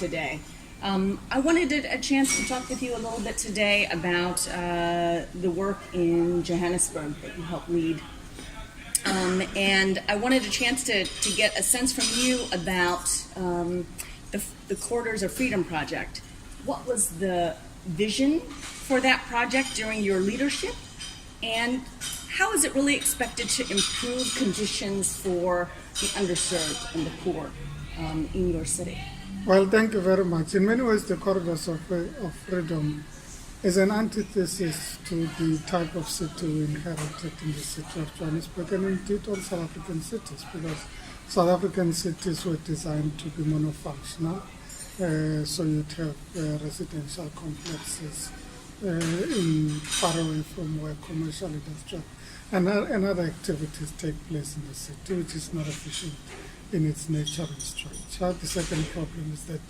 today. I wanted a chance to talk with you a little bit today about the work in Johannesburg that you helped lead. And I wanted a chance to get a sense from you about the Corridors of Freedom project. What was the vision for that project during your leadership? And how is it really expected to improve conditions for the underserved and the poor in your city? Well, thank you very much. In many ways, the Corridors of Freedom is an antithesis to the type of city we inherited in the city of Johannesburg, and indeed all South African cities, because South African cities were designed to be monofunctional. So you'd have residential complexes far away from where commercial, industrial, and other activities take place in the city, which is not efficient in its nature and structure. The second problem is that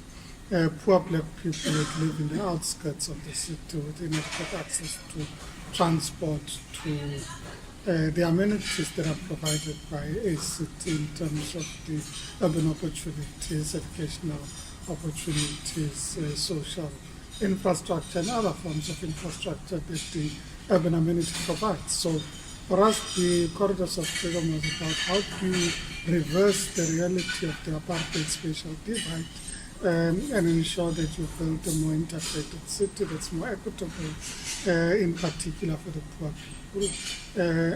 poor black people would live in the outskirts of the city with inadequate access to transport, to the amenities that are provided by a city in terms of the urban opportunities, educational opportunities, social infrastructure, and other forms of infrastructure that the urban amenity provides. So for us, the Corridors of Freedom was about how do you reverse the reality of the apartheid spatial divide and ensure that you build a more integrated city that's more equitable, in particular for the poor people,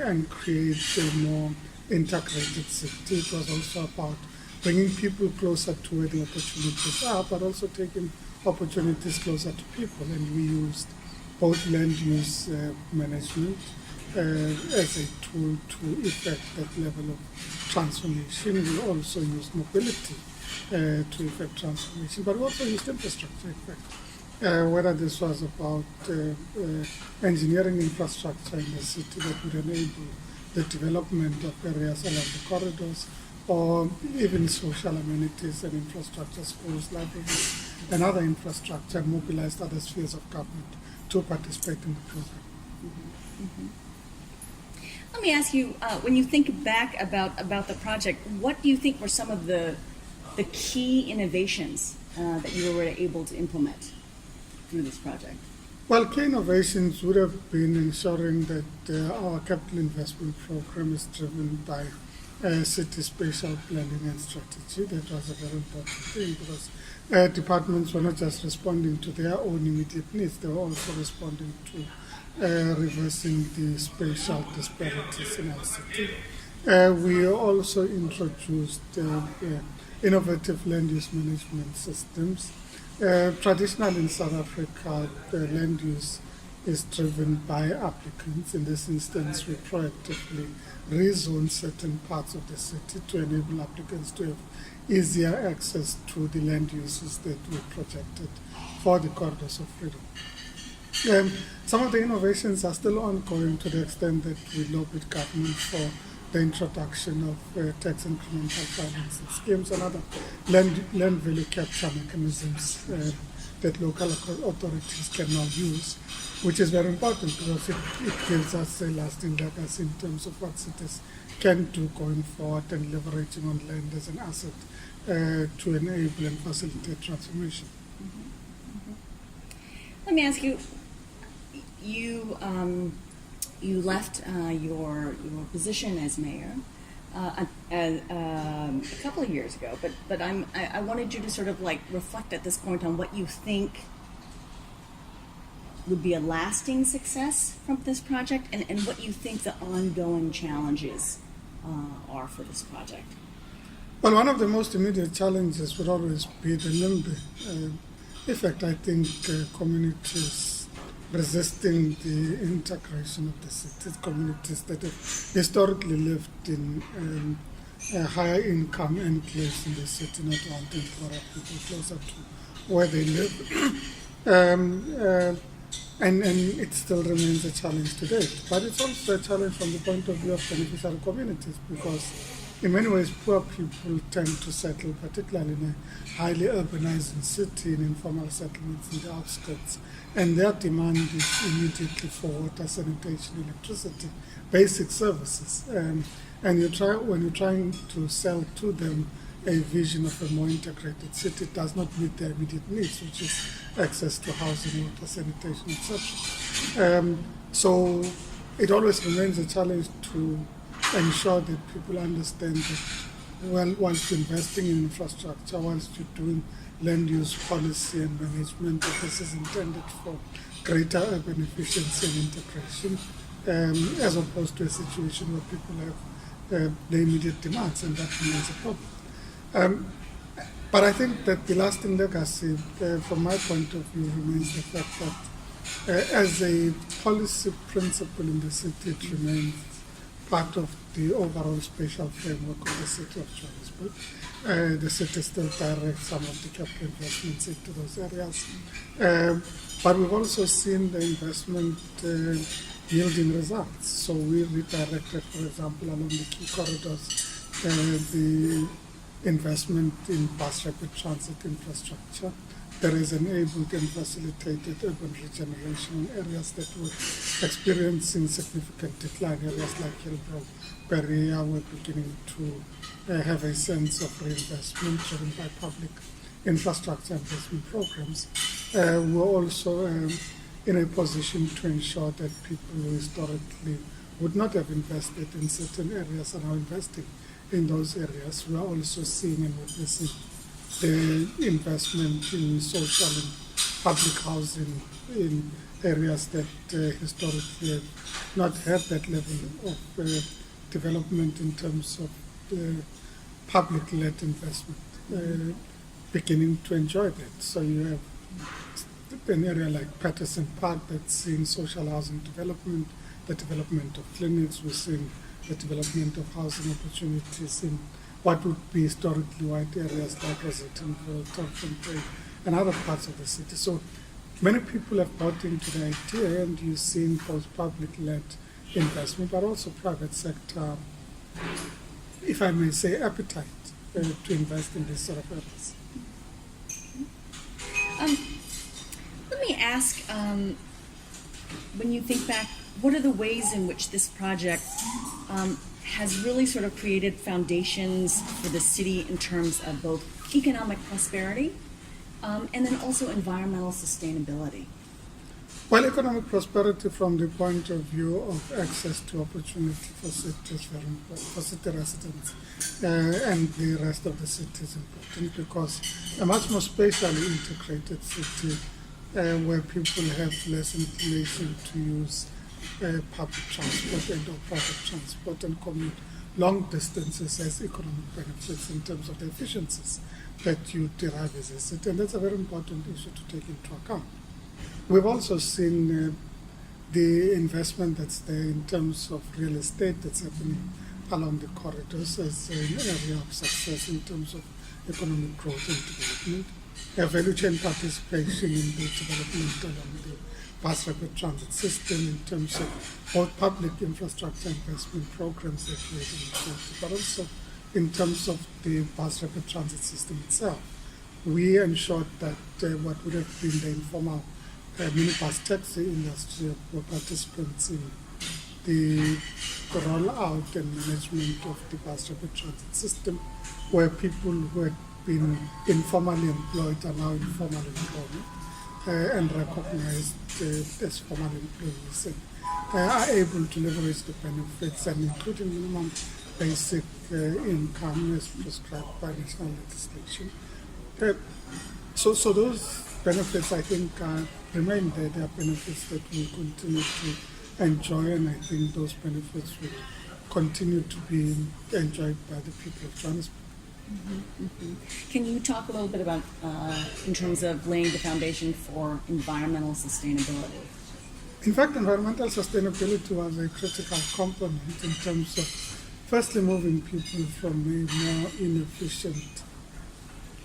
and create a more integrated city. It was also about bringing people closer to where the opportunities are, but also taking opportunities closer to people. And we used both land use management as a tool to effect that level of transformation. We also used mobility to effect transformation, but we also used infrastructure effect. Whether this was about engineering infrastructure in the city that would enable the development of areas along the corridors, or even social amenities and infrastructure, schools, libraries, and other infrastructure, and mobilized other spheres of government to participate in the program. Mm-hmm. Mm-hmm. Let me ask you, when you think back about the project, what do you think were some of the key innovations that you were able to implement through this project? Well, key innovations would have been ensuring that our capital investment program is driven by city spatial planning and strategy. That was a very important thing, because departments were not just responding to their own immediate needs, they were also responding to reversing the spatial disparities in our city. We also introduced innovative land use management systems. Traditionally in South Africa, land use is driven by applicants. In this instance, we proactively rezone certain parts of the city to enable applicants to have easier access to the land uses that we projected for the Corridors of Freedom. Some of the innovations are still ongoing, to the extent that we lobbied government for the introduction of tax incremental financing schemes and other land value capture mechanisms that local authorities can now use, which is very important because it gives us a lasting legacy in terms of what cities can do going forward, and leveraging on land as an asset to enable and facilitate transformation. Mm-hmm. Mm-hmm. Let me ask you, you left your position as mayor a couple of years ago, but I wanted you to sort of like reflect at this point on what you think would be a lasting success from this project, and what you think the ongoing challenges are for this project. Well, one of the most immediate challenges would always be the NIMBY effect. I think communities resisting the integration of the cities, communities that have historically lived in higher income enclaves in the city, not wanting poorer people closer to where they live. And it still remains a challenge today. But it's also a challenge from the point of view of beneficiary communities, because in many ways poor people tend to settle, particularly in a highly urbanizing city, in informal settlements in the outskirts, and their demand is immediately for water, sanitation, electricity, basic services. And when you're trying to sell to them a vision of a more integrated city does not meet their immediate needs, which is access to housing, water, sanitation, etc. So it always remains a challenge to ensure that people understand that, well, whilst investing in infrastructure, whilst you're doing land use policy and management, that this is intended for greater urban efficiency and integration, as opposed to a situation where people have the immediate demands, and that remains a problem. But I think that the lasting legacy, from my point of view, remains the fact that as a policy principle in the city, it remains part of the overall spatial framework of the city of Johannesburg. The city still directs some of the capital investments into those areas. But we've also seen the investment yielding results. So we redirected, for example, along the key corridors, the investment in bus rapid transit infrastructure that has enabled and facilitated urban regeneration in areas that were experiencing significant decline. Areas like Hillbrow, Berea were beginning to have a sense of reinvestment driven by public infrastructure investment programs. We're also in a position to ensure that people who historically would not have invested in certain areas are now investing in those areas. We are also seeing and witnessing the investment in social and public housing in areas that historically have not had that level of development in terms of public-led investment, beginning to enjoy that. So you have an area like Patterson Park that's seeing social housing development, the development of clinics, we're seeing the development of housing opportunities in what would be historically white areas like Rosettenville, Topfontein, and other parts of the city. So many people have bought into the idea, and you've seen both public-led investment, but also private sector, if I may say, appetite to invest in this sort of areas. Let me ask, when you think back, what are the ways in which this project has really sort of created foundations for the city in terms of both economic prosperity and then also environmental sustainability? Well, economic prosperity from the point of view of access to opportunity for city is very important, for city residents and the rest of the city is important, because a much more spatially integrated city where people have less inclination to use public transport and or private transport and commute long distances has economic benefits in terms of the efficiencies that you derive as a city, and that's a very important issue to take into account. We've also seen the investment that's there in terms of real estate that's happening along the corridors as an area of success in terms of economic growth and development. A value chain participation in the development along the bus rapid transit system in terms of both public infrastructure investment programs that we have initiated, but also in terms of the bus rapid transit system itself. We ensured that what would have been the informal minibus taxi industry were participants in the rollout and management of the bus rapid transit system, where people who had been informally employed are now informal employment and recognized as formal employees and are able to leverage the benefits, and including minimum basic income as prescribed by national legislation. So those benefits, I think, remain there. They are benefits that we continue to enjoy, and I think those benefits will continue to be enjoyed by the people of Johannesburg. Mm-hmm, mm-hmm. Can you talk a little bit about, in terms of laying the foundation for environmental sustainability? In fact, environmental sustainability was a critical component in terms of firstly moving people from a more inefficient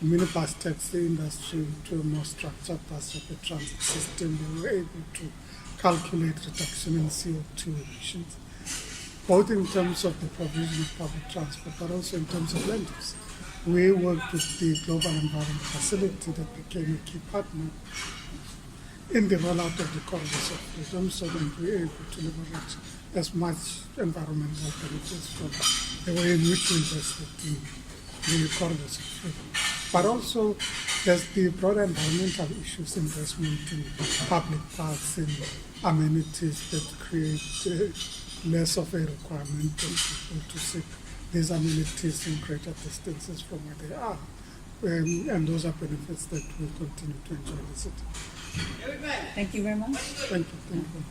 minibus taxi industry to a more structured bus rapid transit system. We were able to calculate reduction in CO2 emissions, both in terms of the provision of public transport, but also in terms of land use. We worked with the Global Environment Facility that became a key partner in the rollout of the corridors of freedom, so that we were able to leverage as much environmental benefits from the way in which we invested in the corridors of freedom. But also, there's the broader environmental issues, investment in public parks and amenities that create less of a requirement on people to seek these amenities in greater distances from where they are. And those are benefits that we continue to enjoy in the city. Thank you very much. Thank you. Thank you.